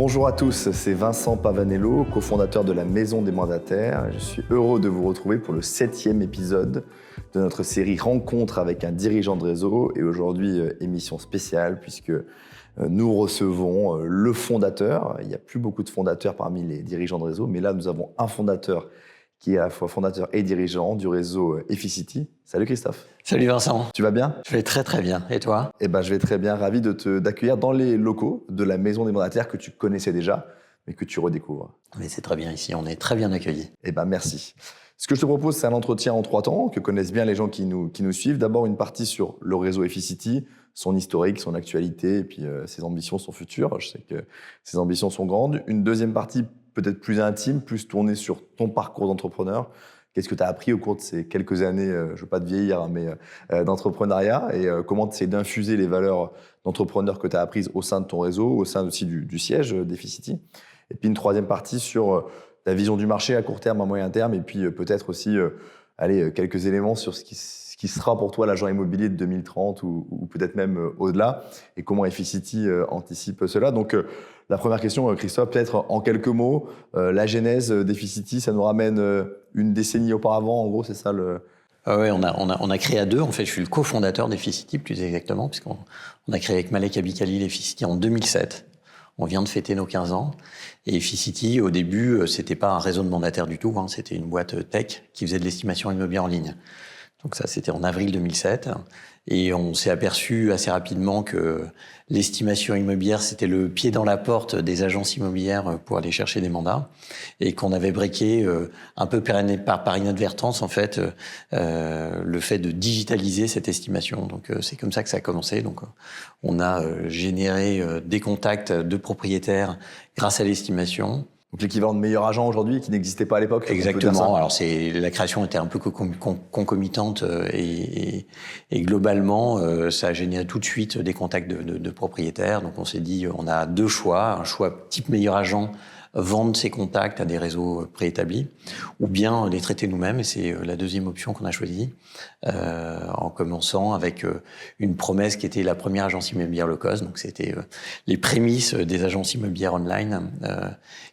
Bonjour à tous, c'est Vincent Pavanello, cofondateur de la Maison des Mandataires. Je suis heureux de vous retrouver pour le 7e épisode de notre série Rencontre avec un dirigeant de réseau. Et aujourd'hui, émission spéciale puisque nous recevons le fondateur. Il n'y a plus beaucoup de fondateurs parmi les dirigeants de réseau, mais là, nous avons un fondateur qui est à la fois fondateur et dirigeant du réseau Efficity. Salut Christophe. Salut Vincent. Tu vas bien ? Je vais très très bien. Et toi ? Eh ben, je vais très bien, ravi d'accueillir dans les locaux de la Maison des Mandataires que tu connaissais déjà, mais que tu redécouvres. Mais c'est très bien ici, on est très bien accueillis. Eh ben, merci. Ce que je te propose, c'est un entretien en 3 temps, que connaissent bien les gens qui nous suivent. D'abord, une partie sur le réseau Efficity, son historique, son actualité, et puis ses ambitions, son futur. Je sais que ses ambitions sont grandes. Une deuxième partie, peut-être plus intime, plus tournée sur ton parcours d'entrepreneur. Qu'est-ce que tu as appris au cours de ces quelques années, je ne veux pas te vieillir, mais d'entrepreneuriat, et comment tu essaies d'infuser les valeurs d'entrepreneur que tu as apprises au sein de ton réseau, au sein aussi du siège d'Efficity. Et puis une troisième partie sur ta vision du marché à court terme, à moyen terme, et puis peut-être aussi quelques éléments sur ce qui sera pour toi l'agent immobilier de 2030 ou peut-être même au-delà, et comment Efficity anticipe cela. Donc la première question, Christophe, peut-être en quelques mots, la genèse d'Efficity, ça nous ramène une décennie auparavant, en gros, c'est ça le... Oui, on a créé à deux. En fait, je suis le cofondateur d'Efficity, plus exactement, puisqu'on a créé avec Malek Abikhalil Efficity en 2007. On vient de fêter nos 15 ans. Et Efficity, au début, c'était pas un réseau de mandataires du tout, hein, c'était une boîte tech qui faisait de l'estimation immobilière en ligne. Donc ça, c'était en avril 2007. Et on s'est aperçu assez rapidement que l'estimation immobilière, c'était le pied dans la porte des agences immobilières pour aller chercher des mandats. Et qu'on avait breaké un peu par inadvertance, en fait, le fait de digitaliser cette estimation. Donc c'est comme ça que ça a commencé. Donc on a généré des contacts de propriétaires grâce à l'estimation. Donc l'équivalent de meilleur agent aujourd'hui qui n'existait pas à l'époque. Exactement. Alors la création était un peu concomitante et globalement ça a généré tout de suite des contacts de propriétaires. Donc on s'est dit on a deux choix, un choix type meilleur agent, vendre ses contacts à des réseaux préétablis, ou bien les traiter nous-mêmes, et c'est la deuxième option qu'on a choisie, en commençant avec une promesse qui était la première agence immobilière low cost. Donc c'était les prémices des agences immobilières online,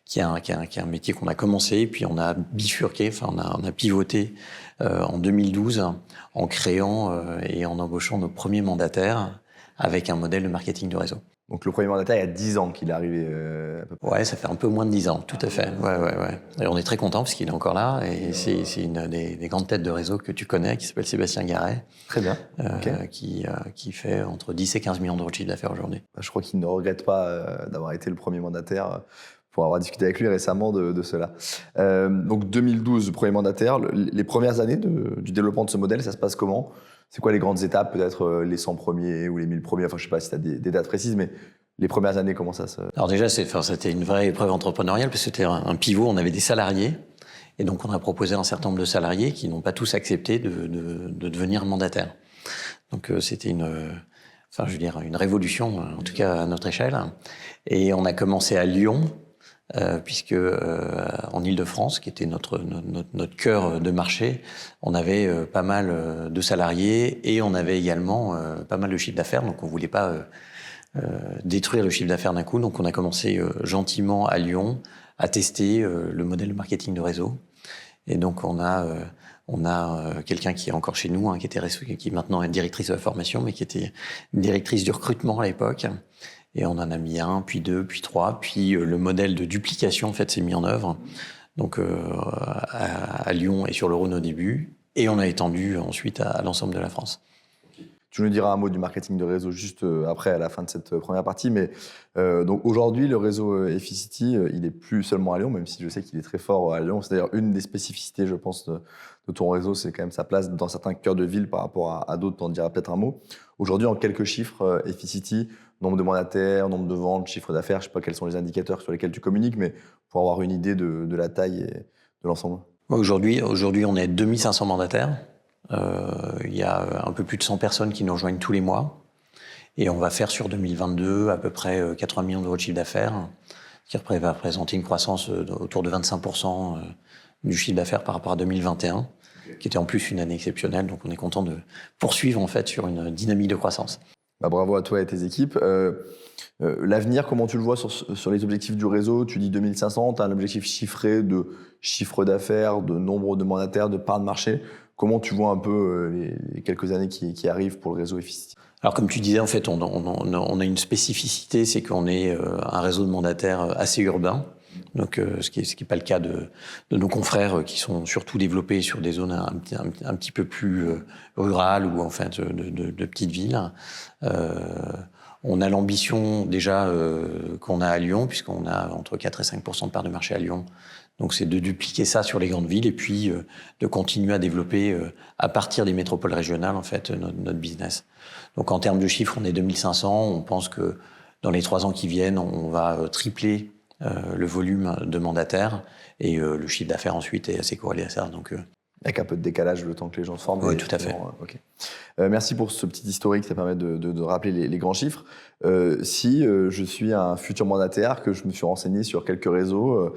qui est un métier qu'on a commencé, puis on a bifurqué, enfin on a pivoté en 2012 en créant et en embauchant nos premiers mandataires avec un modèle de marketing de réseau. Donc le premier mandataire, il y a 10 ans qu'il est arrivé à peu près. Ouais, ça fait un peu moins de 10 ans, tout à fait. Ouais. Et on est très content parce qu'il est encore là, et c'est une des grandes têtes de réseau que tu connais, qui s'appelle Sébastien Garet. Très bien. Qui fait entre 10 et 15 millions d'euros de chiffre d'affaires aujourd'hui. Je crois qu'il ne regrette pas d'avoir été le premier mandataire, pour avoir discuté avec lui récemment de cela. Donc 2012, premier mandataire. Les premières années du développement de ce modèle, ça se passe comment ? C'est quoi les grandes étapes, peut-être les 100 premiers ou les 1000 premiers? Enfin, je ne sais pas si tu as des dates précises, mais les premières années, comment ça se... Alors déjà, c'était une vraie épreuve entrepreneuriale, parce que c'était un pivot, on avait des salariés, et donc on a proposé à un certain nombre de salariés qui n'ont pas tous accepté de devenir mandataires. Donc c'était une révolution, en tout cas à notre échelle. Et on a commencé à Lyon, puisque en Île-de-France, qui était notre cœur de marché, on avait pas mal de salariés et on avait également pas mal de chiffre d'affaires, donc on voulait pas détruire le chiffre d'affaires d'un coup. Donc on a commencé gentiment à Lyon à tester le modèle de marketing de réseau. Et donc on a quelqu'un qui est encore chez nous, qui maintenant est directrice de la formation, mais qui était une directrice du recrutement à l'époque. Et on en a mis 1, puis 2, puis 3, puis le modèle de duplication en fait s'est mis en œuvre. Donc à Lyon et sur le Rhône au début, et on a étendu ensuite à l'ensemble de la France. Tu nous diras un mot du marketing de réseau juste après, à la fin de cette première partie. Mais donc aujourd'hui, le réseau Efficity, il n'est plus seulement à Lyon, même si je sais qu'il est très fort à Lyon. C'est d'ailleurs une des spécificités, je pense, de ton réseau, c'est quand même sa place dans certains cœurs de ville par rapport à d'autres. Tu en diras peut-être un mot. Aujourd'hui, en quelques chiffres, Efficity, nombre de mandataires, nombre de ventes, chiffre d'affaires, je ne sais pas quels sont les indicateurs sur lesquels tu communiques, mais pour avoir une idée de la taille et de l'ensemble. Aujourd'hui, on est 2500 mandataires. Il y a un peu plus de 100 personnes qui nous rejoignent tous les mois. Et on va faire sur 2022 à peu près 80 millions d'euros de chiffre d'affaires, ce qui va représenter une croissance autour de 25% du chiffre d'affaires par rapport à 2021, qui était en plus une année exceptionnelle. Donc on est content de poursuivre en fait sur une dynamique de croissance. Bah, bravo à toi et tes équipes. L'avenir, comment tu le vois sur les objectifs du réseau? Tu dis 2500, tu as un objectif chiffré de chiffre d'affaires, de nombre de mandataires, de parts de marché. Comment tu vois un peu les quelques années qui arrivent pour le réseau Efficity? Alors comme tu disais, en fait, on a une spécificité, c'est qu'on est un réseau de mandataires assez urbain. Donc, ce qui est pas le cas de nos confrères qui sont surtout développés sur des zones un petit peu plus rurales ou en fait de petites villes. On a l'ambition déjà qu'on a à Lyon, puisqu'on a entre 4 et 5% de part de marché à Lyon. Donc c'est de dupliquer ça sur les grandes villes et puis de continuer à développer à partir des métropoles régionales en fait notre business. Donc en termes de chiffres, on est 2500. On pense que dans les 3 ans qui viennent, on va tripler le volume de mandataires et le chiffre d'affaires ensuite est assez corrélé à ça. Donc avec un peu de décalage le temps que les gens se forment. Oui, tout à fait. Okay. Merci pour ce petit historique, ça permet de rappeler les grands chiffres. Si je suis un futur mandataire, que je me suis renseigné sur quelques réseaux,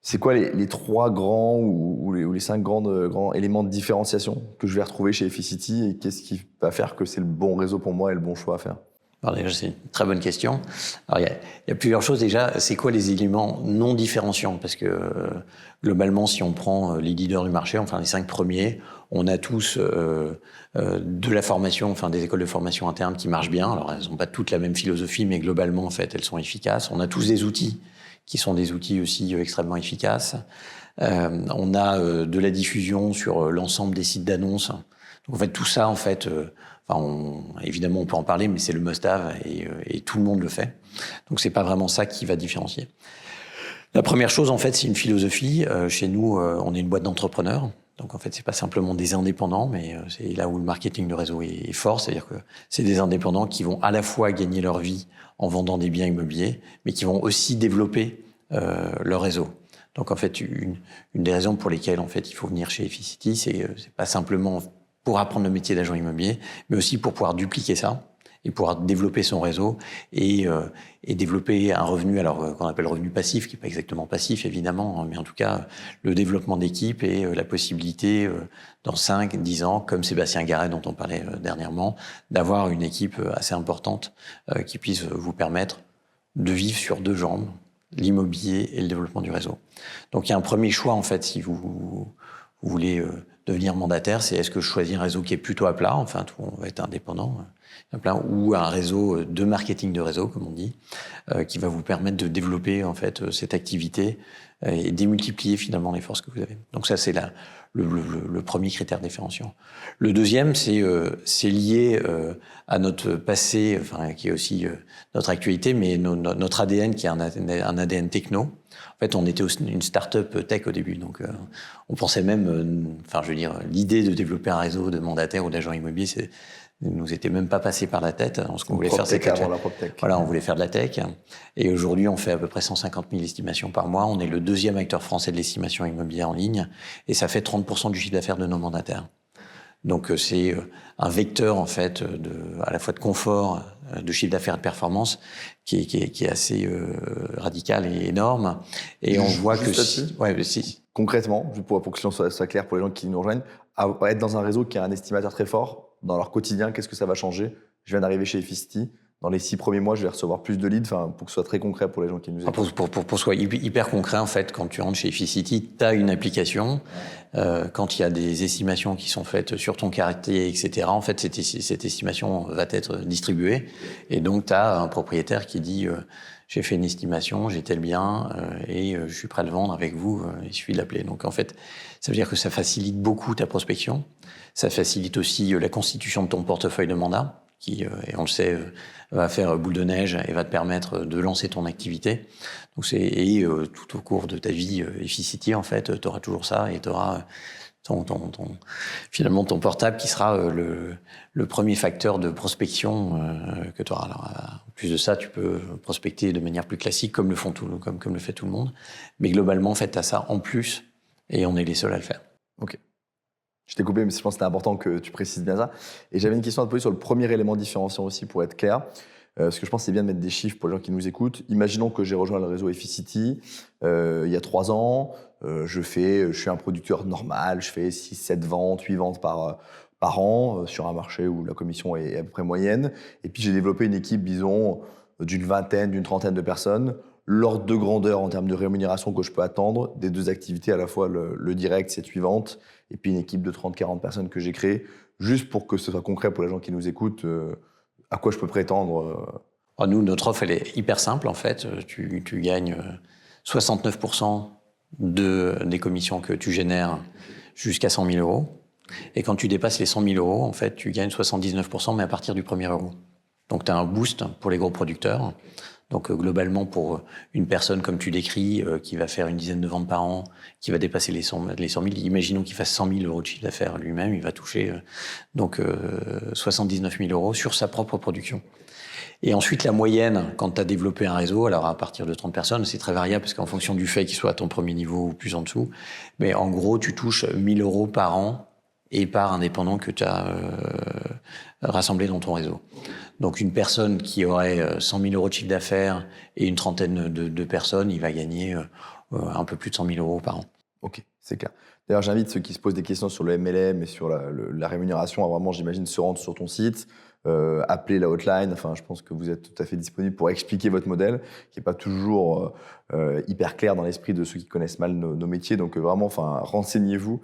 c'est quoi les 3 grands ou les 5 grands éléments de différenciation que je vais retrouver chez Efficity et qu'est-ce qui va faire que c'est le bon réseau pour moi et le bon choix à faire? Alors déjà, c'est une très bonne question. Alors, il y a plusieurs choses déjà. C'est quoi les éléments non différenciants? Parce que globalement, si on prend les leaders du marché, enfin les 5 premiers, on a tous de la formation, enfin des écoles de formation interne qui marchent bien. Alors elles n'ont pas toutes la même philosophie, mais globalement, en fait, elles sont efficaces. On a tous des outils qui sont des outils aussi extrêmement efficaces. On a de la diffusion sur l'ensemble des sites d'annonces. Donc en fait, tout ça, en fait, évidemment, on peut en parler, mais c'est le must-have et tout le monde le fait. Donc c'est pas vraiment ça qui va différencier. La première chose, en fait, c'est une philosophie. Chez nous, on est une boîte d'entrepreneurs. Donc en fait, c'est pas simplement des indépendants, mais c'est là où le marketing de réseau est fort. C'est-à-dire que c'est des indépendants qui vont à la fois gagner leur vie en vendant des biens immobiliers, mais qui vont aussi développer leur réseau. Donc en fait, une des raisons pour lesquelles en fait il faut venir chez Efficity, c'est pas simplement pour apprendre le métier d'agent immobilier, mais aussi pour pouvoir dupliquer ça et pouvoir développer son réseau et développer un revenu, alors qu'on appelle revenu passif, qui n'est pas exactement passif évidemment, mais en tout cas le développement d'équipe et la possibilité dans 5-10 ans, comme Sébastien Garret dont on parlait dernièrement, d'avoir une équipe assez importante qui puisse vous permettre de vivre sur 2 jambes, l'immobilier et le développement du réseau. Donc il y a un premier choix en fait si vous voulez devenir mandataire, c'est est-ce que je choisis un réseau qui est plutôt à plat, enfin tout, on va être indépendant, à plat, ou un réseau de marketing de réseau, comme on dit, qui va vous permettre de développer en fait cette activité et démultiplier finalement les forces que vous avez. Donc ça c'est le premier critère différenciant. Le deuxième c'est lié à notre passé, enfin qui est aussi notre actualité, mais notre ADN qui est un ADN techno. En fait, on était une start-up tech au début, donc on pensait même, l'idée de développer un réseau de mandataires ou d'agents immobiliers, nous était même pas passé par la tête. Ce qu'on voulait faire, c'est voilà, on voulait faire de la tech. Et aujourd'hui, on fait à peu près 150 000 estimations par mois. On est le 2e acteur français de l'estimation immobilière en ligne, et ça fait 30% du chiffre d'affaires de nos mandataires. Donc c'est un vecteur en fait à la fois de confort, de chiffre d'affaires et de performance qui est assez radical et énorme. Et on voit que concrètement, pour que ce soit clair pour les gens qui nous rejoignent, être dans un réseau qui a un estimateur très fort dans leur quotidien, qu'est-ce que ça va changer? Je viens d'arriver chez Efficity. Dans les 6 premiers mois, je vais recevoir plus de leads, pour que ce soit très concret pour les gens qui nous écoutent. Pour que ce soit hyper concret, en fait, quand tu rentres chez Efficity, tu as une application. Quand il y a des estimations qui sont faites sur ton quartier, etc., en fait, cette estimation va être distribuée. Et donc, tu as un propriétaire qui dit j'ai fait une estimation, j'ai tel bien, et je suis prêt à le vendre avec vous, il suffit de l'appeler. Donc, en fait, ça veut dire que ça facilite beaucoup ta prospection. Ça facilite aussi la constitution de ton portefeuille de mandat, qui, et on le sait, va faire boule de neige et va te permettre de lancer ton activité. Donc tout au cours de ta vie Efficity, en fait, tu auras toujours ça et tu auras finalement ton portable qui sera le premier facteur de prospection que tu auras. Alors, en plus de ça, tu peux prospecter de manière plus classique comme le fait tout le monde. Mais globalement, en fait, tu as ça en plus et on est les seuls à le faire. Ok. Je t'ai coupé, mais je pense que c'était important que tu précises bien ça. Et j'avais une question à te poser sur le premier élément différenciant aussi, pour être clair. Parce que je pense que c'est bien de mettre des chiffres pour les gens qui nous écoutent. Imaginons que j'ai rejoint le réseau Efficity il y a 3 ans. Je suis un producteur normal, je fais 6, 7 ventes, 8 ventes par par an sur un marché où la commission est à peu près moyenne. Et puis j'ai développé une équipe, disons, d'une vingtaine, d'une trentaine de personnes. L'ordre de grandeur en termes de rémunération que je peux attendre des deux activités, à la fois le direct, cette suivante, et puis une équipe de 30-40 personnes que j'ai créée, juste pour que ce soit concret pour les gens qui nous écoutent, à quoi je peux prétendre. Nous, notre offre, elle est hyper simple, en fait. Tu gagnes 69% des commissions que tu génères jusqu'à 100 000 euros. Et quand tu dépasses les 100 000 euros, en fait, tu gagnes 79%, mais à partir du premier euro. Donc, tu as un boost pour les gros producteurs. Donc, globalement, pour une personne, comme tu décris, qui va faire une dizaine de ventes par an, qui va dépasser les 100 000, imaginons qu'il fasse 100 000 euros de chiffre d'affaires lui-même, il va toucher 79 000 euros sur sa propre production. Et ensuite, la moyenne, quand tu as développé un réseau, alors à partir de 30 personnes, c'est très variable, parce qu'en fonction du fait qu'il soit à ton premier niveau ou plus en dessous, mais en gros, tu touches 1 000 euros par an et par indépendant que tu as rassemblé dans ton réseau. Donc une personne qui aurait 100 000 euros de chiffre d'affaires et une trentaine de personnes, il va gagner un peu plus de 100 000 euros par an. Ok, c'est clair. D'ailleurs, j'invite ceux qui se posent des questions sur le MLM et sur la rémunération à vraiment, j'imagine, se rendre sur ton site, appeler la hotline. Enfin, je pense que vous êtes tout à fait disponible pour expliquer votre modèle, qui n'est pas toujours hyper clair dans l'esprit de ceux qui connaissent mal nos métiers. Donc vraiment, renseignez-vous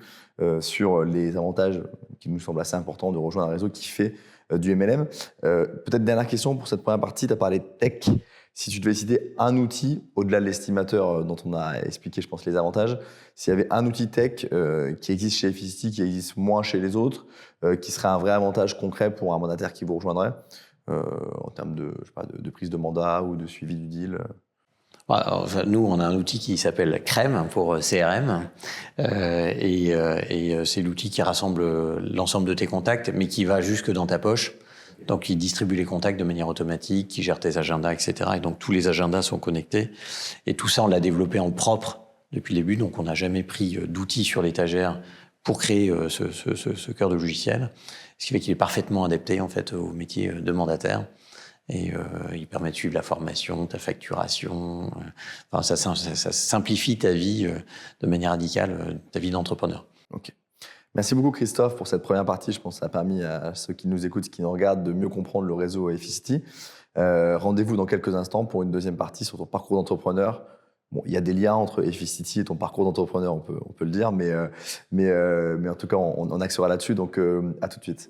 sur les avantages qui nous semblent assez importants de rejoindre un réseau qui fait du MLM. Peut-être dernière question pour cette première partie, tu as parlé de tech. Si tu devais citer un outil, au-delà de l'estimateur dont on a expliqué, je pense, les avantages, s'il y avait un outil tech qui existe chez Efficity, qui existe moins chez les autres, qui serait un vrai avantage concret pour un mandataire qui vous rejoindrait, en termes de prise de mandat ou de suivi du deal. Enfin, nous, on a un outil qui s'appelle CREM pour CRM, et c'est l'outil qui rassemble l'ensemble de tes contacts, mais qui va jusque dans ta poche. Donc, il distribue les contacts de manière automatique, qui gère tes agendas, etc. Et donc, tous les agendas sont connectés. Et tout ça, on l'a développé en propre depuis le début. Donc, on n'a jamais pris d'outils sur l'étagère pour créer ce cœur de logiciel. Ce qui fait qu'il est parfaitement adapté, en fait, au métier de mandataire. Et il permet de suivre la formation, ta facturation. Ça simplifie ta vie de manière radicale, ta vie d'entrepreneur. Ok. Merci beaucoup Christophe pour cette première partie. Je pense que ça a permis à ceux qui nous écoutent, qui nous regardent, de mieux comprendre le réseau Efficity. Rendez-vous dans quelques instants pour une deuxième partie sur ton parcours d'entrepreneur. Bon, il y a des liens entre Efficity et ton parcours d'entrepreneur, on peut le dire, mais en tout cas, on axera là-dessus. Donc, à tout de suite.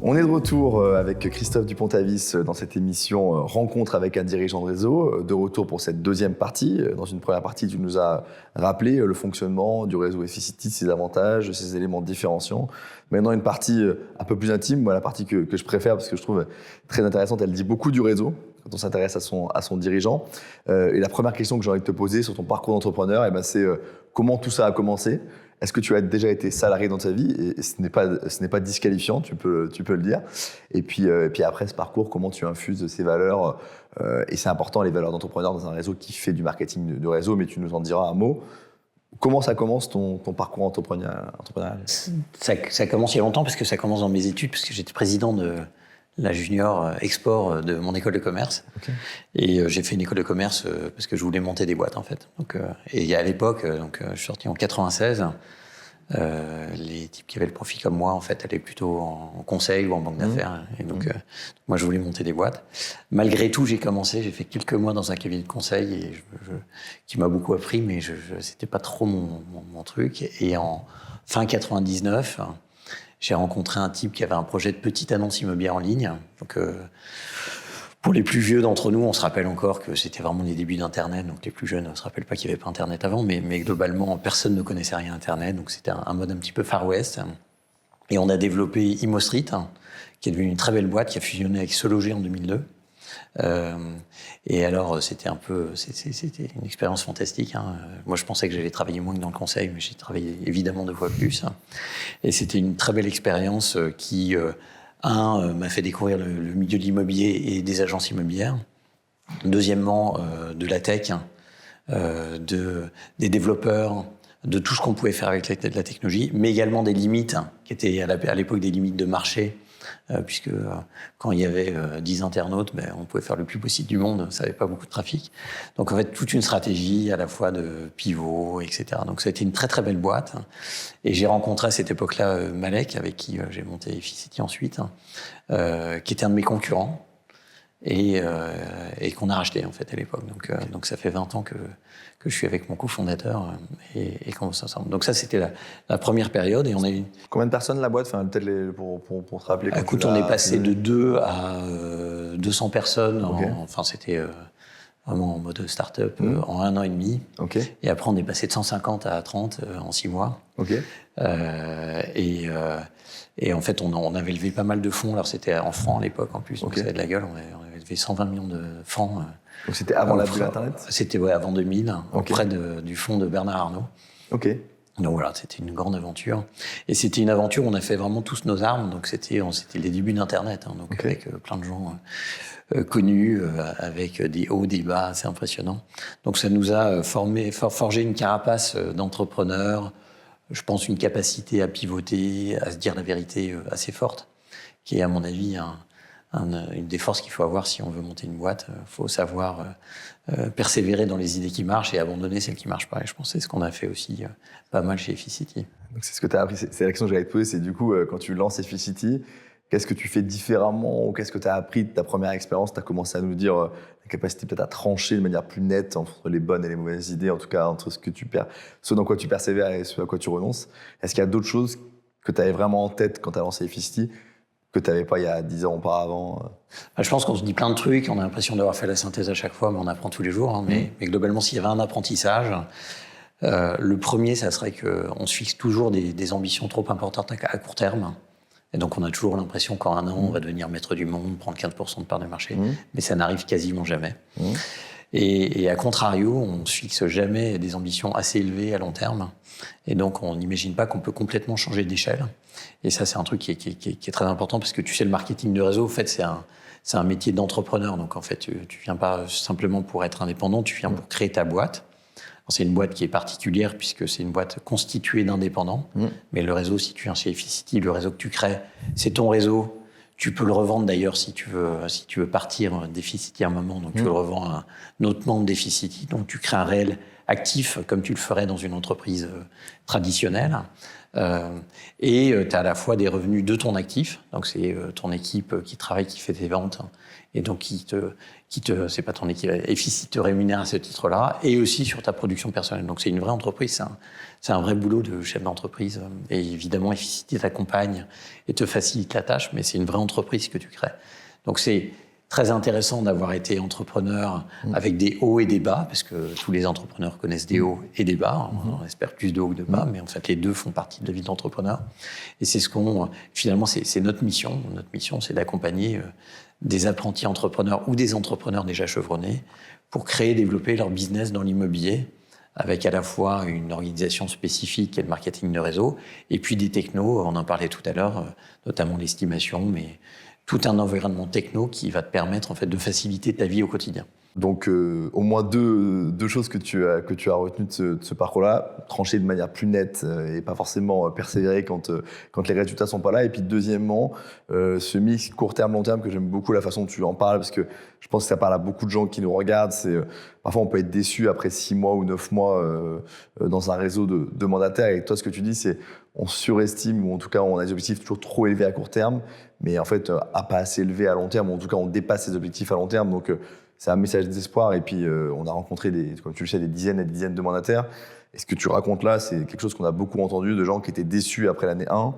On est de retour avec Christophe Dupont-Avis dans cette émission Rencontre avec un dirigeant de réseau. De retour pour cette deuxième partie. Dans une première partie, tu nous as rappelé le fonctionnement du réseau Efficity, ses avantages, ses éléments différenciants. Maintenant, une partie un peu plus intime, moi, la partie que je préfère parce que je trouve très intéressante. Elle dit beaucoup du réseau quand on s'intéresse à son dirigeant. Et la première question que j'ai envie de te poser sur ton parcours d'entrepreneur, c'est comment tout ça a commencé ? Est-ce que tu as déjà été salarié dans ta vie ? Et ce n'est pas disqualifiant, tu peux le dire. Et puis après ce parcours, comment tu infuses ces valeurs et c'est important, les valeurs d'entrepreneur dans un réseau qui fait du marketing de réseau, mais tu nous en diras un mot. Comment ça commence ton parcours entrepreneurial ? Ça commence il y a longtemps, parce que ça commence dans mes études, parce que j'étais président de la junior export de mon école de commerce. Okay. Et j'ai fait une école de commerce parce que je voulais monter des boîtes, en fait. Donc, et à l'époque, je suis sorti en 96, les types qui avaient le profil comme moi, en fait, allaient plutôt en conseil ou en banque d'affaires. Et donc, moi, je voulais monter des boîtes. Malgré tout, j'ai fait quelques mois dans un cabinet de conseil et qui m'a beaucoup appris, mais c'était pas trop mon truc. Et en fin 99, j'ai rencontré un type qui avait un projet de petite annonce immobilière en ligne. Donc, pour les plus vieux d'entre nous, on se rappelle encore que c'était vraiment les débuts d'Internet. Donc, les plus jeunes ne se rappellent pas qu'il n'y avait pas Internet avant. Mais globalement, personne ne connaissait rien à Internet. Donc, c'était un mode un petit peu Far West. Et on a développé ImmoStreet, qui est devenu une très belle boîte, qui a fusionné avec SeLoger en 2002. Et alors, c'était une expérience fantastique. Moi, je pensais que j'allais travailler moins que dans le conseil, mais j'ai travaillé évidemment 2 fois plus. Et c'était une très belle expérience qui, m'a fait découvrir le milieu de l'immobilier et des agences immobilières. Deuxièmement, de la tech, des développeurs, de tout ce qu'on pouvait faire avec la technologie, mais également des limites, qui étaient à l'époque des limites de marché, puisque quand il y avait 10 internautes, on pouvait faire le plus possible du monde, ça n'avait pas beaucoup de trafic. Donc en fait, toute une stratégie à la fois de pivot, etc. Donc ça a été une très très belle boîte. Et j'ai rencontré à cette époque-là Malek, avec qui j'ai monté Efficity ensuite, qui était un de mes concurrents. Et qu'on a racheté en fait à l'époque. Donc ça fait 20 ans que je suis avec mon cofondateur et qu'on bosse ensemble. Donc ça c'était la première période et on a eu... Combien de personnes la boîte, enfin, peut-être pour te rappeler Écoute, on est passé de 2 à 200 personnes. Okay. Enfin c'était vraiment en mode start-up en 1 an et demi. Okay. Et après on est passé de 150 à 30 en 6 mois. Okay. Et en fait, on avait levé pas mal de fonds. Alors, c'était en francs à l'époque, en plus. Donc, ça avait de la gueule. On avait levé 120 millions de francs. Donc, c'était avant la bulle Internet? C'était, avant 2000, auprès du fonds de Bernard Arnault. OK. Donc, voilà, c'était une grande aventure. Et c'était une aventure où on a fait vraiment tous nos armes. Donc, c'était les débuts d'Internet. Donc, avec plein de gens connus, avec des hauts, des bas, c'est impressionnant. Donc, ça nous a forgé une carapace d'entrepreneurs, je pense, une capacité à pivoter, à se dire la vérité assez forte, qui est, à mon avis, une des forces qu'il faut avoir si on veut monter une boîte. Il faut savoir persévérer dans les idées qui marchent et abandonner celles qui ne marchent pas. Et je pense que c'est ce qu'on a fait aussi pas mal chez Efficity. Donc c'est ce que tu as appris, c'est la question que j'allais te poser, c'est du coup, quand tu lances Efficity, qu'est-ce que tu fais différemment ou qu'est-ce que tu as appris de ta première expérience? Tu as commencé à nous dire la capacité peut-être à trancher de manière plus nette entre les bonnes et les mauvaises idées, en tout cas entre ce dans quoi tu persévères et ce à quoi tu renonces. Est-ce qu'il y a d'autres choses que tu avais vraiment en tête quand tu as lancé Efficity que tu n'avais pas il y a 10 ans auparavant? Je pense qu'on se dit plein de trucs, on a l'impression d'avoir fait la synthèse à chaque fois, mais on apprend tous les jours. Mais globalement, s'il y avait un apprentissage, le premier, ça serait qu'on se fixe toujours des ambitions trop importantes à court terme. Et donc, on a toujours l'impression qu'en 1 an, on va devenir maître du monde, prendre 15% de part de marché. Mais ça n'arrive quasiment jamais. Et à contrario, on ne se fixe jamais des ambitions assez élevées à long terme. Et donc, on n'imagine pas qu'on peut complètement changer d'échelle. Et ça, c'est un truc qui est très important parce que tu sais, le marketing de réseau, en fait, c'est un métier d'entrepreneur. Donc, en fait, tu viens pas simplement pour être indépendant, tu viens pour créer ta boîte. C'est une boîte qui est particulière puisque c'est une boîte constituée d'indépendants. Mais le réseau, si tu viens chez Efficity, le réseau que tu crées, c'est ton réseau. Tu peux le revendre d'ailleurs si tu veux partir d'Efficity à un moment. Donc tu le revends à un autre membre d'Efficity. Donc tu crées un réel actif comme tu le ferais dans une entreprise traditionnelle. Et tu as à la fois des revenus de ton actif. Donc c'est ton équipe qui travaille, qui fait tes ventes. Et donc c'est pas ton équipe, Efficity te rémunère à ce titre-là. Et aussi sur ta production personnelle. Donc c'est une vraie entreprise. C'est un vrai boulot de chef d'entreprise. Et évidemment, Efficity t'accompagne et te facilite la tâche, mais c'est une vraie entreprise que tu crées. Donc c'est très intéressant d'avoir été entrepreneur avec des hauts et des bas, parce que tous les entrepreneurs connaissent des hauts et des bas. On espère plus de hauts que de bas, mais en fait, les deux font partie de la vie d'entrepreneur. Et c'est finalement, c'est notre mission. Notre mission, c'est d'accompagner des apprentis entrepreneurs ou des entrepreneurs déjà chevronnés pour créer et développer leur business dans l'immobilier, avec à la fois une organisation spécifique et le marketing de réseau, et puis des technos, on en parlait tout à l'heure, notamment l'estimation, mais tout un environnement techno qui va te permettre en fait de faciliter ta vie au quotidien. Donc au moins deux choses que tu as retenues de ce parcours-là: trancher de manière plus nette et pas forcément persévérer quand les résultats sont pas là. Et puis deuxièmement, ce mix court terme, long terme, que j'aime beaucoup la façon dont tu en parles, parce que je pense que ça parle à beaucoup de gens qui nous regardent. Parfois on peut être déçu après 6 mois ou 9 mois dans un réseau de mandataires. Et toi, ce que tu dis, c'est on surestime, ou en tout cas on a des objectifs toujours trop élevés à court terme, mais en fait pas assez élevés à long terme, ou en tout cas on dépasse ces objectifs à long terme. Donc c'est un message d'espoir. Et puis, on a rencontré, comme tu le sais, des dizaines et des dizaines de mandataires. Et ce que tu racontes là, c'est quelque chose qu'on a beaucoup entendu, de gens qui étaient déçus après l'année 1,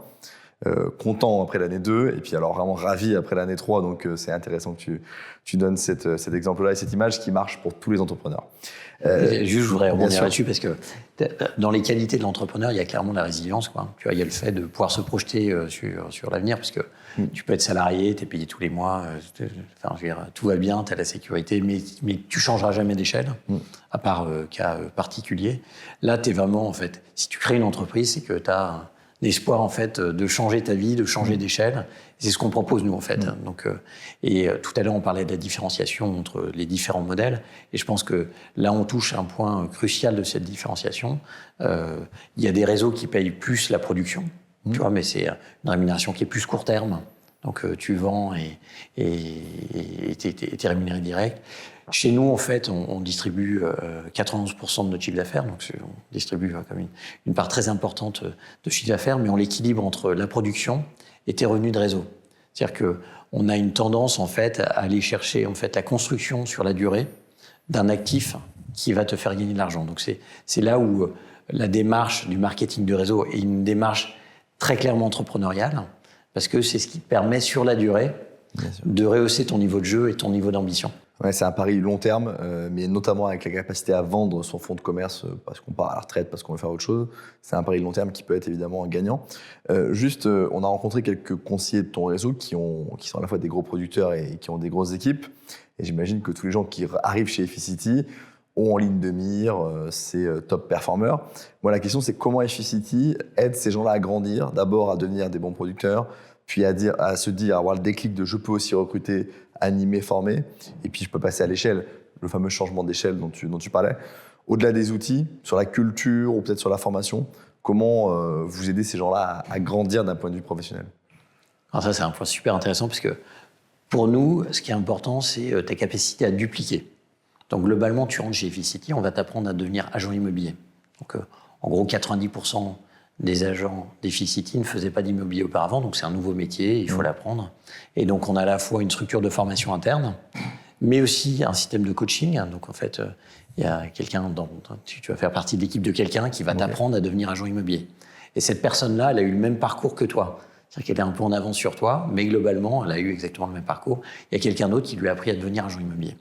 contents après l'année 2, et puis alors vraiment ravis après l'année 3. Donc, c'est intéressant que tu donnes cet exemple-là et cette image qui marche pour tous les entrepreneurs. Juste, je voudrais rebondir là-dessus parce que dans les qualités de l'entrepreneur, il y a clairement la résilience, quoi. Tu vois, il y a le fait de pouvoir se projeter sur l'avenir, parce que tu peux être salarié, tu es payé tous les mois, enfin, je veux dire, tout va bien, tu as la sécurité, mais tu changeras jamais d'échelle, à part cas particulier. Là, tu es vraiment, en fait, si tu crées une entreprise, c'est que tu as l'espoir, en fait, de changer ta vie, de changer d'échelle. C'est ce qu'on propose, nous, en fait. Donc, tout à l'heure, on parlait de la différenciation entre les différents modèles. Et je pense que là, on touche un point crucial de cette différenciation. Il y a des réseaux qui payent plus la production, tu vois, mais c'est une rémunération qui est plus court terme. Donc tu vends et t'es rémunéré direct. Chez nous, en fait, on distribue 91% de notre chiffre d'affaires, donc on distribue comme une part très importante de chiffre d'affaires, mais on l'équilibre entre la production et tes revenus de réseau. C'est-à-dire qu'on a une tendance, en fait, à aller chercher en fait, la construction sur la durée d'un actif qui va te faire gagner de l'argent. Donc c'est là où la démarche du marketing de réseau est une démarche très clairement entrepreneuriale, parce que c'est ce qui te permet, sur la durée, de rehausser ton niveau de jeu et ton niveau d'ambition. Ouais, c'est un pari long terme, mais notamment avec la capacité à vendre son fonds de commerce parce qu'on part à la retraite, parce qu'on veut faire autre chose. C'est un pari long terme qui peut être évidemment gagnant. On a rencontré quelques conseillers de ton réseau qui sont à la fois des gros producteurs et qui ont des grosses équipes. Et j'imagine que tous les gens qui arrivent chez Efficity ont en ligne de mire ces top performers. Moi, la question, c'est comment Efficity aide ces gens-là à grandir, d'abord à devenir des bons producteurs, puis à se dire, à avoir le déclic de je peux aussi recruter, animer, former, et puis je peux passer à l'échelle, le fameux changement d'échelle dont tu parlais. Au-delà des outils, sur la culture ou peut-être sur la formation, comment vous aidez ces gens-là à grandir d'un point de vue professionnel? Alors ça, c'est un point super intéressant parce que pour nous, ce qui est important, c'est ta capacité à dupliquer. Donc globalement, tu rentres chez Efficity, on va t'apprendre à devenir agent immobilier. Donc en gros, 90% des agents d'Efficity ne faisaient pas d'immobilier auparavant, donc c'est un nouveau métier, il faut l'apprendre. Et donc on a à la fois une structure de formation interne, mais aussi un système de coaching. Donc en fait, il y a quelqu'un, tu vas faire partie de l'équipe de quelqu'un qui va t'apprendre à devenir agent immobilier. Et cette personne-là, elle a eu le même parcours que toi. C'est-à-dire qu'elle est un peu en avance sur toi, mais globalement, elle a eu exactement le même parcours. Il y a quelqu'un d'autre qui lui a appris à devenir agent immobilier.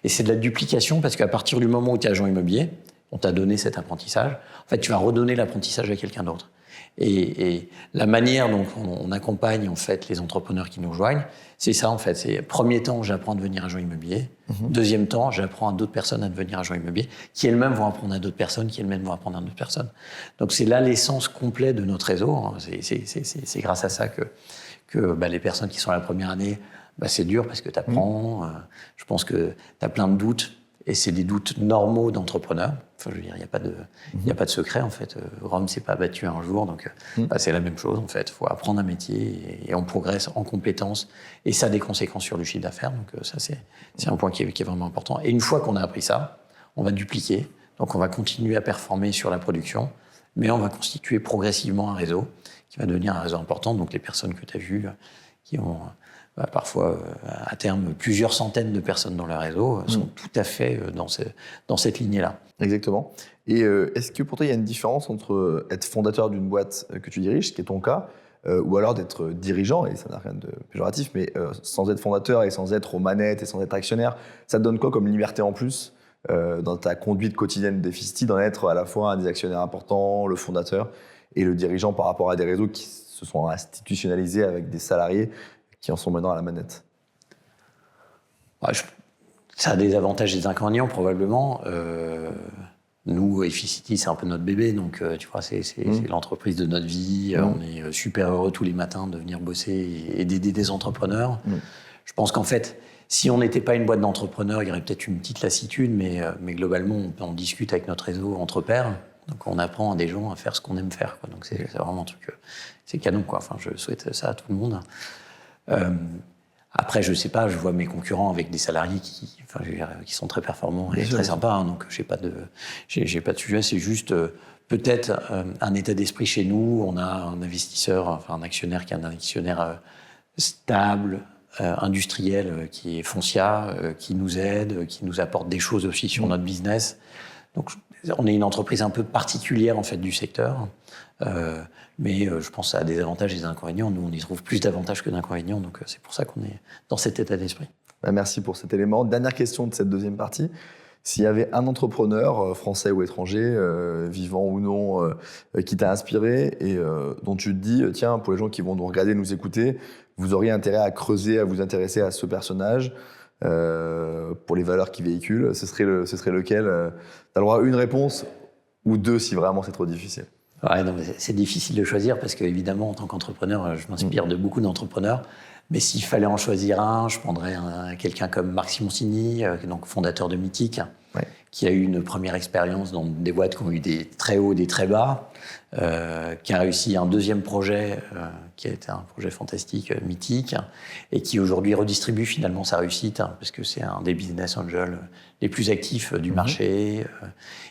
Et c'est de la duplication parce qu'à partir du moment où tu es agent immobilier, on t'a donné cet apprentissage, en fait, tu vas redonner l'apprentissage à quelqu'un d'autre. Et la manière dont on accompagne en fait les entrepreneurs qui nous rejoignent, c'est ça en fait. C'est premier temps, j'apprends à devenir agent immobilier. Deuxième temps, j'apprends à d'autres personnes à devenir agent immobilier, qui elles-mêmes vont apprendre à d'autres personnes, qui elles-mêmes vont apprendre à d'autres personnes. Donc c'est là l'essence complète de notre réseau. C'est grâce à ça que les personnes qui sont à la première année, c'est dur parce que tu apprends. Je pense que tu as plein de doutes. Et c'est des doutes normaux d'entrepreneurs. Enfin, je veux dire, il n'y a pas de secret, en fait. Rome s'est pas battu un jour, donc c'est la même chose, en fait. Il faut apprendre un métier et on progresse en compétences. Et ça a des conséquences sur le chiffre d'affaires. Donc ça, c'est un point qui est vraiment important. Et une fois qu'on a appris ça, on va dupliquer. Donc on va continuer à performer sur la production, mais on va constituer progressivement un réseau qui va devenir un réseau important. Donc les personnes que tu as vues, qui ont... parfois, à terme, plusieurs centaines de personnes dans le réseau sont tout à fait dans cette lignée-là. Exactement. Et est-ce que pour toi, il y a une différence entre être fondateur d'une boîte que tu diriges, ce qui est ton cas, ou alors d'être dirigeant, et ça n'a rien de péjoratif, mais sans être fondateur et sans être aux manettes et sans être actionnaire, ça te donne quoi comme liberté en plus dans ta conduite quotidienne d'Efficity, d'en être à la fois un des actionnaires importants, le fondateur et le dirigeant par rapport à des réseaux qui se sont institutionnalisés avec des salariés qui en sont maintenant à la manette? Ça a des avantages et des inconvénients, probablement. Nous, Efficity, c'est un peu notre bébé, donc tu vois, c'est l'entreprise de notre vie. On est super heureux tous les matins de venir bosser et d'aider des entrepreneurs. Je pense qu'en fait, si on n'était pas une boîte d'entrepreneurs, il y aurait peut-être une petite lassitude, mais globalement, on discute avec notre réseau entre pairs. Donc on apprend à des gens à faire ce qu'on aime faire, quoi. Donc c'est vraiment un truc, c'est canon, quoi. Enfin, je souhaite ça à tout le monde. Après, je sais pas, je vois mes concurrents avec des salariés qui sont très performants et très sympas, hein, donc j'ai pas de sujet. C'est juste peut-être un état d'esprit chez nous. On a un investisseur, enfin un actionnaire qui est un actionnaire stable, industriel, qui est Foncia, qui nous aide, qui nous apporte des choses aussi sur notre business. Donc on est une entreprise un peu particulière en fait du secteur. Mais je pense que ça a des avantages et des inconvénients. Nous, on y trouve plus d'avantages que d'inconvénients, donc c'est pour ça qu'on est dans cet état d'esprit. Merci pour cet élément. Dernière question de cette deuxième partie. S'il y avait un entrepreneur, français ou étranger, vivant ou non, qui t'a inspiré et dont tu te dis, tiens, pour les gens qui vont nous regarder, nous écouter, vous auriez intérêt à creuser, à vous intéresser à ce personnage, pour les valeurs qu'il véhicule, ce serait lequel? Tu as le droit à une réponse ou deux si vraiment c'est trop difficile. Ouais, non, mais c'est difficile de choisir parce qu'évidemment, en tant qu'entrepreneur, je m'inspire de beaucoup d'entrepreneurs. Mais s'il fallait en choisir un, je prendrais quelqu'un comme Marc Simoncini, donc fondateur de Mythique, qui a eu une première expérience dans des boîtes qui ont eu des très hauts, des très bas, qui a réussi un deuxième projet qui a été un projet fantastique, mythique, et qui aujourd'hui redistribue finalement sa réussite, parce que c'est un des business angels les plus actifs du marché.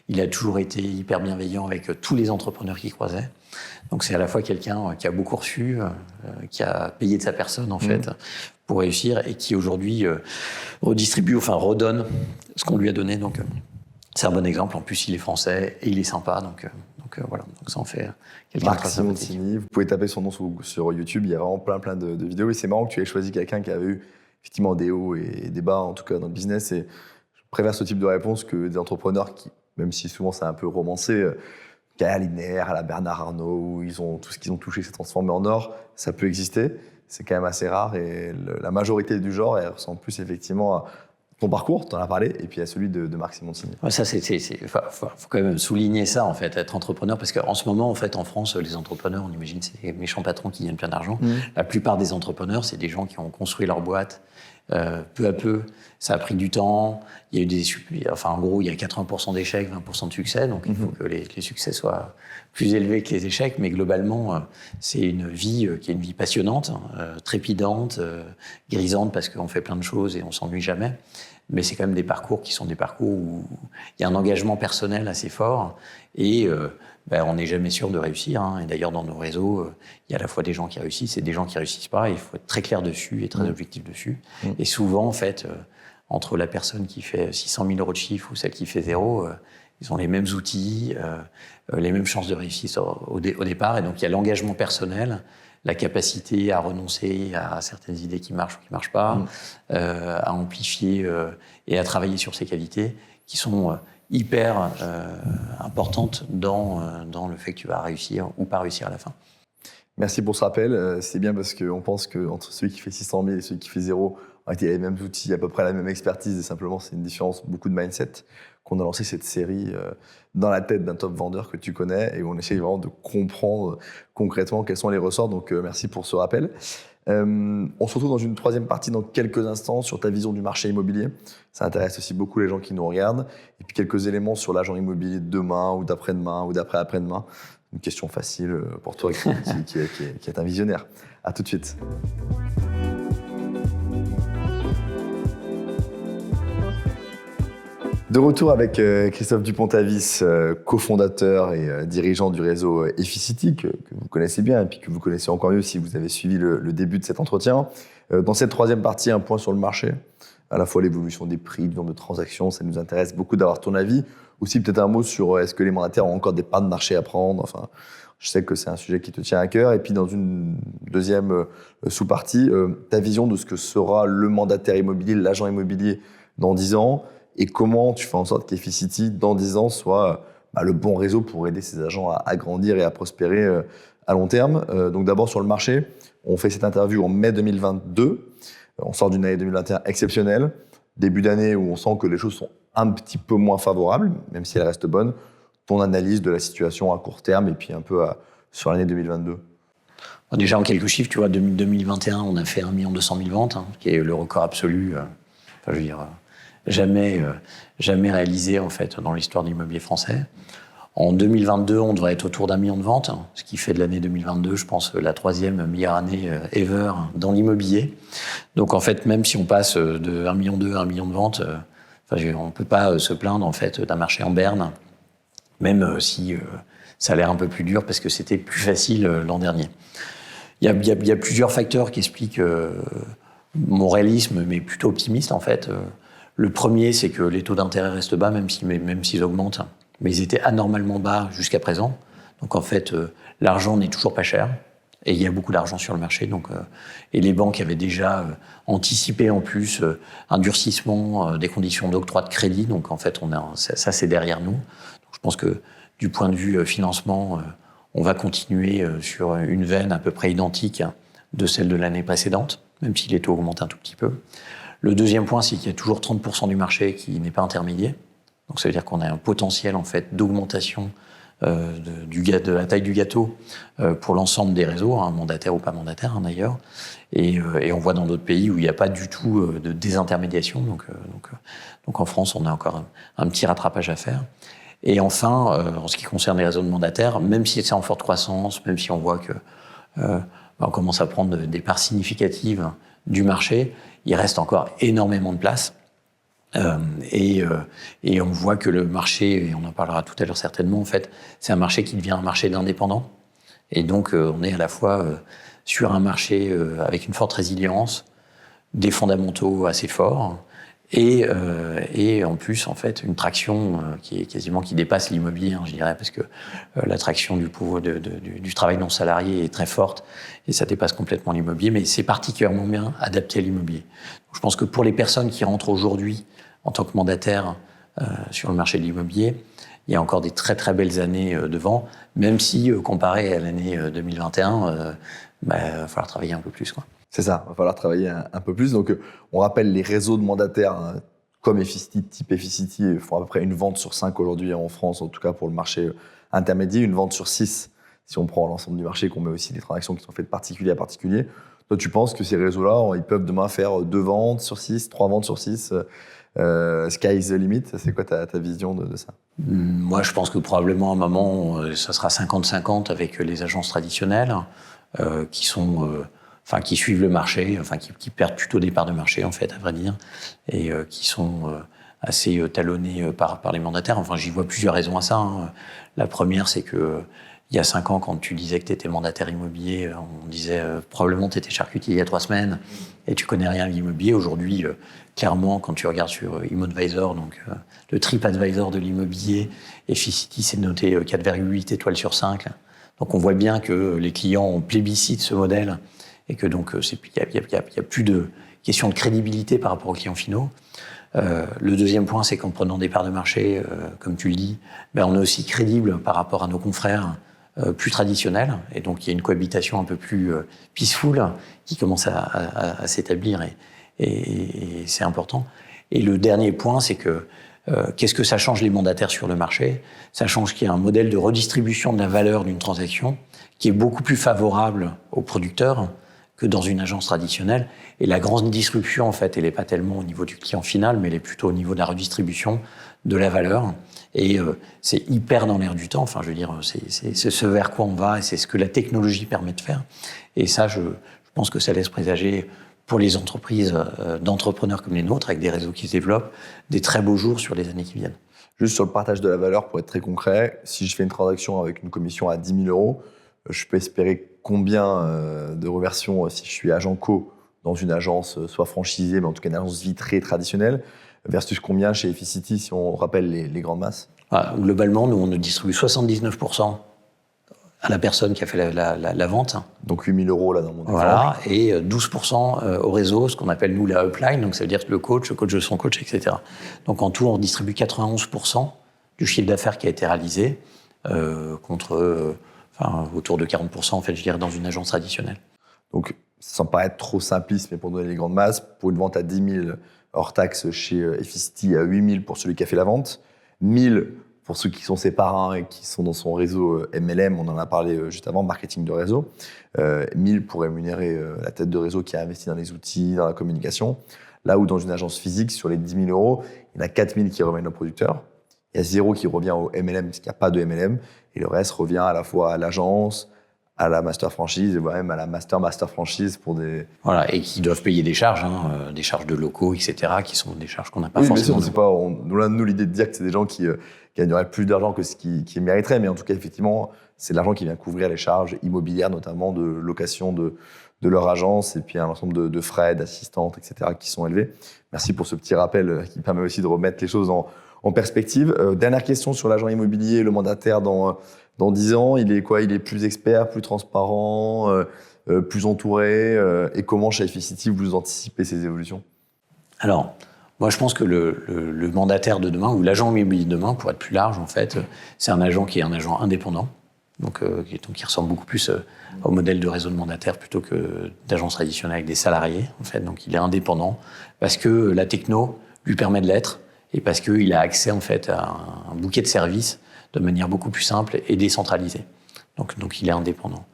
Il a toujours été hyper bienveillant avec tous les entrepreneurs qu'il croisait. Donc c'est à la fois quelqu'un qui a beaucoup reçu, qui a payé de sa personne en fait pour réussir, et qui aujourd'hui redistribue, enfin redonne ce qu'on lui a donné. Donc c'est un bon exemple. En plus, il est français et il est sympa, donc voilà. Donc ça en fait quelqu'un de très sympathique. Simoncini, vous pouvez taper son nom sur YouTube. Il y a vraiment plein de vidéos. Et c'est marrant que tu aies choisi quelqu'un qui avait eu effectivement des hauts et des bas, en tout cas dans le business. Et je préfère ce type de réponse que des entrepreneurs qui, même si souvent c'est un peu romancé, qu'à Linéaire, à la Bernard Arnault, où tout ce qu'ils ont touché s'est transformé en or. Ça peut exister. C'est quand même assez rare. Et la majorité du genre, elle ressemble plus effectivement à ton parcours, tu en as parlé, et puis à celui de Marc Simoncini. Ouais, ça, faut quand même souligner ça, en fait, être entrepreneur, parce qu'en ce moment, en fait, en France, les entrepreneurs, on imagine, c'est des méchants patrons qui gagnent plein d'argent. La plupart des entrepreneurs, c'est des gens qui ont construit leur boîte peu à peu. Ça a pris du temps. Il y a eu en gros, il y a 80% d'échecs, 20% de succès, donc il faut que les succès soient plus élevés que les échecs, mais globalement, c'est une vie qui est une vie passionnante, trépidante, grisante, parce qu'on fait plein de choses et on s'ennuie jamais. Mais c'est quand même des parcours qui sont des parcours où il y a un engagement personnel assez fort et on n'est jamais sûr de réussir. Et d'ailleurs, dans nos réseaux, il y a à la fois des gens qui réussissent et des gens qui réussissent pas. Il faut être très clair dessus et très objectif dessus. Et souvent, en fait, entre la personne qui fait 600 000 € de chiffre ou celle qui fait 0, ils ont les mêmes outils, les mêmes chances de réussite au départ. Et donc, il y a l'engagement personnel, la capacité à renoncer à certaines idées qui marchent ou qui ne marchent pas, à amplifier et à travailler sur ses qualités qui sont hyper importantes dans le fait que tu vas réussir ou pas réussir à la fin. Merci pour ce rappel. C'est bien parce qu'on pense qu'entre celui qui fait 600 000 et celui qui fait 0, on a les mêmes outils, à peu près la même expertise, et simplement c'est une différence, beaucoup de mindset, qu'on a lancé cette série dans la tête d'un top vendeur que tu connais et où on essaye vraiment de comprendre concrètement quels sont les ressorts. Donc merci pour ce rappel. On se retrouve dans une troisième partie dans quelques instants sur ta vision du marché immobilier. Ça intéresse aussi beaucoup les gens qui nous regardent. Et puis quelques éléments sur l'agent immobilier de demain ou d'après-demain ou d'après-après-demain. Une question facile pour toi qui est un visionnaire. À tout de suite. De retour avec Christophe Dupont-Avis, cofondateur et dirigeant du réseau Efficity, que vous connaissez bien et puis que vous connaissez encore mieux si vous avez suivi le début de cet entretien. Dans cette troisième partie, un point sur le marché, à la fois l'évolution des prix, du nombre de transactions, ça nous intéresse beaucoup d'avoir ton avis. Aussi peut-être un mot sur est-ce que les mandataires ont encore des parts de marché à prendre. Enfin, je sais que c'est un sujet qui te tient à cœur. Et puis dans une deuxième sous-partie, ta vision de ce que sera le mandataire immobilier, l'agent immobilier dans 10 ans. Et comment tu fais en sorte qu'Efficity, dans 10 ans, soit le bon réseau pour aider ces agents à grandir et à prospérer à long terme. Donc d'abord sur le marché, on fait cette interview en mai 2022. On sort d'une année 2021 exceptionnelle. Début d'année où on sent que les choses sont un petit peu moins favorables, même si elles restent bonnes. Ton analyse de la situation à court terme et puis un peu sur l'année 2022. Déjà en quelques chiffres, tu vois, 2021, on a fait 1 200 000 ventes, qui est le record absolu. Jamais réalisé en fait dans l'histoire de l'immobilier français. En 2022, on devrait être autour d'1 million de ventes, ce qui fait de l'année 2022, je pense, la 3e meilleure année ever dans l'immobilier. Donc en fait, même si on passe de 1,2 million à 1 million de ventes, on ne peut pas se plaindre en fait d'un marché en berne, même si ça a l'air un peu plus dur parce que c'était plus facile l'an dernier. Il y a plusieurs facteurs qui expliquent mon réalisme, mais plutôt optimiste en fait. Le premier, c'est que les taux d'intérêt restent bas, même s'ils augmentent. Mais ils étaient anormalement bas jusqu'à présent. Donc en fait, l'argent n'est toujours pas cher. Et il y a beaucoup d'argent sur le marché. Et les banques avaient déjà anticipé en plus un durcissement des conditions d'octroi de crédit. Donc en fait, ça c'est derrière nous. Donc, je pense que du point de vue financement, on va continuer sur une veine à peu près identique de celle de l'année précédente, même si les taux augmentent un tout petit peu. Le deuxième point, c'est qu'il y a toujours 30% du marché qui n'est pas intermédiaire. Donc ça veut dire qu'on a un potentiel en fait d'augmentation de la taille du gâteau pour l'ensemble des réseaux, hein, mandataires ou pas mandataires, hein, d'ailleurs. Et on voit dans d'autres pays où il n'y a pas du tout de désintermédiation. Donc en France, on a encore un petit rattrapage à faire. Et enfin, en ce qui concerne les réseaux de mandataires, même si c'est en forte croissance, même si on voit que on commence à prendre des parts significatives du marché, il reste encore énormément de place. Et on voit que le marché, et on en parlera tout à l'heure certainement, en fait, c'est un marché qui devient un marché d'indépendants. Et donc, on est à la fois sur un marché avec une forte résilience, des fondamentaux assez forts, et en plus, en fait, une traction qui dépasse l'immobilier, hein, je dirais, parce que l'attraction du travail non salarié est très forte, et ça dépasse complètement l'immobilier, mais c'est particulièrement bien adapté à l'immobilier. Donc, je pense que pour les personnes qui rentrent aujourd'hui en tant que mandataires sur le marché de l'immobilier, il y a encore des très très belles années devant, même si, comparé à l'année 2021, il va falloir travailler un peu plus, quoi. C'est ça, il va falloir travailler un peu plus. Donc, on rappelle les réseaux de mandataires, hein, comme Efficity, type Efficity, font à peu près une vente sur 5 aujourd'hui en France, en tout cas pour le marché intermédiaire, une vente sur 6 si on prend l'ensemble du marché, qu'on met aussi les transactions qui sont faites de particulier à particulier. Toi, tu penses que ces réseaux-là, ils peuvent demain faire 2 ventes sur 6, 3 ventes sur 6 sky is the limit? C'est quoi ta vision de ça? Moi, je pense que probablement à un moment, ça sera 50-50 avec les agences traditionnelles qui sont... qui suivent le marché, qui perdent plutôt des parts de marché, en fait, à vrai dire, et qui sont assez talonnés par les mandataires. Enfin, j'y vois plusieurs raisons à ça, hein. La première, c'est que il y a 5 ans, quand tu disais que tu étais mandataire immobilier, on disait probablement tu étais charcutier il y a 3 semaines et tu connais rien à l'immobilier. Aujourd'hui, clairement, quand tu regardes sur ImmoAdvisor, donc le TripAdvisor de l'immobilier, Efficity, c'est noté 4,8 étoiles sur 5. Donc on voit bien que les clients ont plébiscite ce modèle et que donc il y a plus de question de crédibilité par rapport aux clients finaux. Le deuxième point, c'est qu'en prenant des parts de marché, comme tu le dis, on est aussi crédible par rapport à nos confrères plus traditionnels, et donc il y a une cohabitation un peu plus peaceful qui commence à s'établir, et c'est important. Et le dernier point, c'est que qu'est-ce que ça change les mandataires sur le marché? Ça change qu'il y a un modèle de redistribution de la valeur d'une transaction qui est beaucoup plus favorable aux producteurs que dans une agence traditionnelle. Et la grande disruption, en fait, elle n'est pas tellement au niveau du client final, mais elle est plutôt au niveau de la redistribution de la valeur. Et c'est hyper dans l'air du temps. Enfin, je veux dire, c'est ce vers quoi on va, et c'est ce que la technologie permet de faire. Et ça, je pense que ça laisse présager, pour les entreprises d'entrepreneurs comme les nôtres, avec des réseaux qui se développent, des très beaux jours sur les années qui viennent. Juste sur le partage de la valeur, pour être très concret, si je fais une transaction avec une commission à 10 000 €, je peux espérer combien de reversions si je suis agent co dans une agence, soit franchisée, mais en tout cas une agence vitrée traditionnelle, versus combien chez Efficity, si on rappelle les grandes masses? Globalement, nous, on distribue 79% à la personne qui a fait la vente. Donc 8 000 € là dans mon exemple. Voilà, et 12% au réseau, ce qu'on appelle nous la upline, donc ça veut dire que le coach de son coach, etc. Donc en tout, on distribue 91% du chiffre d'affaires qui a été réalisé, contre autour de 40%, en fait, je dirais, dans une agence traditionnelle. Donc, sans paraître trop simpliste, mais pour donner les grandes masses, pour une vente à 10 000 hors taxe chez Efficity, à 8 000 pour celui qui a fait la vente, 1 000 pour ceux qui sont ses parrains et qui sont dans son réseau MLM, on en a parlé juste avant, marketing de réseau, 1 000 pour rémunérer la tête de réseau qui a investi dans les outils, dans la communication. Là où dans une agence physique, sur les 10 000 €, il y en a 4 000 qui reviennent au producteur, il y a 0 qui revient au MLM parce qu'il n'y a pas de MLM, et le reste revient à la fois à l'agence, à la master franchise, et même à la master franchise pour des... Voilà, et qui doivent payer des charges, des charges de locaux, etc., qui sont des charges qu'on n'a pas oui, forcément. Mais c'est pas, nous, l'idée de dire que c'est des gens qui gagneraient plus d'argent que ce qu'ils mériteraient, mais en tout cas, effectivement, c'est de l'argent qui vient couvrir les charges immobilières, notamment de location de leur agence, et puis un ensemble de frais, d'assistantes, etc., qui sont élevés. Merci pour ce petit rappel qui permet aussi de remettre les choses en perspective. Dernière question sur l'agent immobilier, le mandataire dans 10 ans, il est quoi? Il est plus expert, plus transparent, plus entouré, et comment chez Efficity vous anticipez ces évolutions? Alors, moi je pense que le mandataire de demain, ou l'agent immobilier de demain, pour être plus large en fait, c'est un agent qui est un agent indépendant, donc qui ressemble beaucoup plus au modèle de réseau de mandataires plutôt que d'agence traditionnelle avec des salariés en fait. Donc il est indépendant parce que la techno lui permet de l'être, et parce qu'il a accès en fait à un bouquet de services de manière beaucoup plus simple et décentralisée. Donc il est indépendant.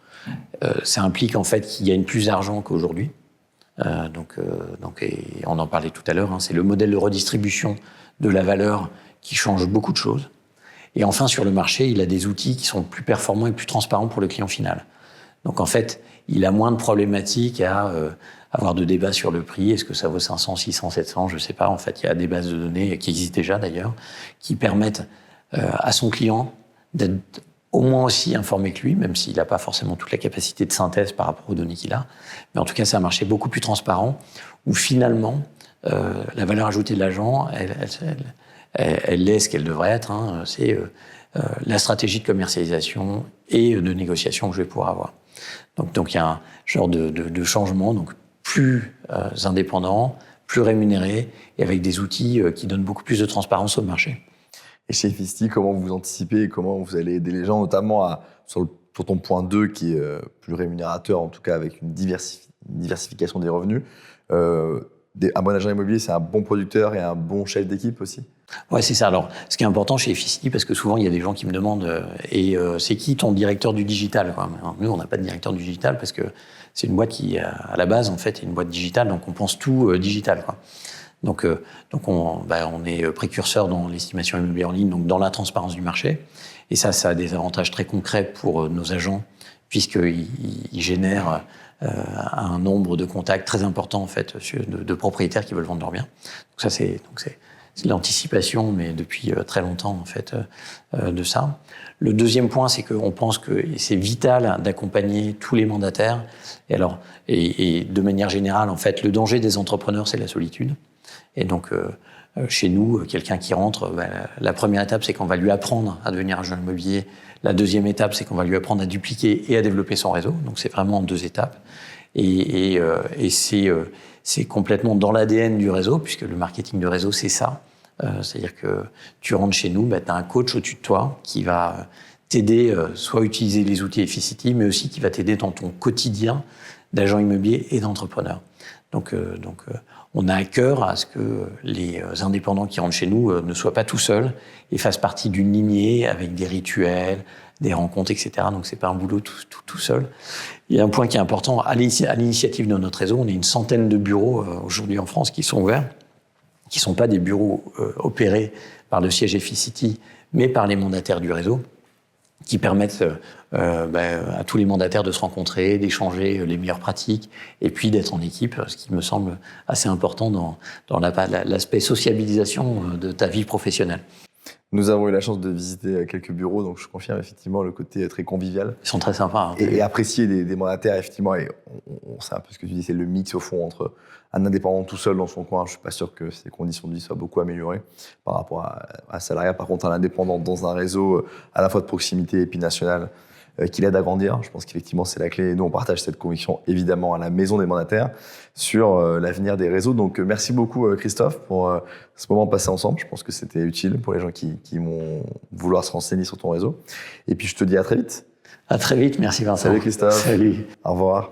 Ça implique en fait qu'il gagne plus d'argent qu'aujourd'hui. Et on en parlait tout à l'heure, c'est le modèle de redistribution de la valeur qui change beaucoup de choses. Et enfin, sur le marché, il a des outils qui sont plus performants et plus transparents pour le client final. Donc en fait, il a moins de problématiques à avoir de débats sur le prix. Est-ce que ça vaut 500, 600, 700 ? Je ne sais pas. En fait, il y a des bases de données qui existent déjà d'ailleurs, qui permettent à son client d'être au moins aussi informé que lui, même s'il n'a pas forcément toute la capacité de synthèse par rapport aux données qu'il a. Mais en tout cas, c'est un marché beaucoup plus transparent, où finalement, la valeur ajoutée de l'agent, elle est ce qu'elle devrait être. C'est la stratégie de commercialisation et de négociation que je vais pouvoir avoir. Donc il y a un genre de changement, donc plus indépendant, plus rémunéré, et avec des outils qui donnent beaucoup plus de transparence au marché. Et chez Efficity, comment vous anticipez et comment vous allez aider les gens, notamment sur ton point 2, qui est plus rémunérateur, en tout cas avec une diversification des revenus. Un bon agent immobilier, c'est un bon producteur et un bon chef d'équipe aussi? Ouais, c'est ça. Alors, ce qui est important chez Efficity, parce que souvent, il y a des gens qui me demandent c'est qui ton directeur du digital, quoi. Alors, nous, on n'a pas de directeur du digital parce que c'est une boîte qui, à la base, en fait, est une boîte digitale, donc on pense tout digital, quoi. Donc on est précurseur dans l'estimation immobilière en ligne, donc dans la transparence du marché. Et ça a des avantages très concrets pour nos agents, puisqu'ils génèrent un nombre de contacts très important en fait de propriétaires qui veulent vendre leurs biens. Donc ça c'est l'anticipation, mais depuis très longtemps en fait de ça. Le deuxième point, c'est qu'on pense que c'est vital d'accompagner tous les mandataires. Et de manière générale, en fait, le danger des entrepreneurs, c'est la solitude. Et donc, chez nous, quelqu'un qui rentre, la première étape, c'est qu'on va lui apprendre à devenir agent immobilier. La deuxième étape, c'est qu'on va lui apprendre à dupliquer et à développer son réseau. Donc, c'est vraiment en 2 étapes. Et c'est complètement dans l'ADN du réseau, puisque le marketing de réseau, c'est ça. C'est-à-dire que tu rentres chez nous, tu as un coach au-dessus de toi qui va t'aider, soit à utiliser les outils Efficity, mais aussi qui va t'aider dans ton quotidien d'agent immobilier et d'entrepreneur. Donc, on a à cœur à ce que les indépendants qui rentrent chez nous ne soient pas tout seuls et fassent partie d'une lignée avec des rituels, des rencontres, etc. Donc, c'est pas un boulot tout seul. Il y a un point qui est important. À l'initiative de notre réseau, on a une centaine de bureaux aujourd'hui en France qui sont ouverts, qui sont pas des bureaux opérés par le siège Efficity, mais par les mandataires du réseau, qui permettent à tous les mandataires de se rencontrer, d'échanger les meilleures pratiques, et puis d'être en équipe, ce qui me semble assez important dans l'aspect sociabilisation de ta vie professionnelle. Nous avons eu la chance de visiter quelques bureaux, donc je confirme effectivement le côté très convivial. Ils sont très sympas. Et apprécier des mandataires, effectivement. Et on sait un peu ce que tu dis, c'est le mix au fond entre un indépendant tout seul dans son coin. Je suis pas sûr que ses conditions de vie soient beaucoup améliorées par rapport à un salariat. Par contre, un indépendant dans un réseau à la fois de proximité et puis national qui l'aide à grandir. Je pense qu'effectivement, c'est la clé. Et nous, on partage cette conviction, évidemment, à la Maison des mandataires sur l'avenir des réseaux. Donc, merci beaucoup, Christophe, pour ce moment passé ensemble. Je pense que c'était utile pour les gens qui vont vouloir se renseigner sur ton réseau. Et puis, je te dis à très vite. À très vite. Merci, Vincent. Salut, Christophe. Salut. Au revoir.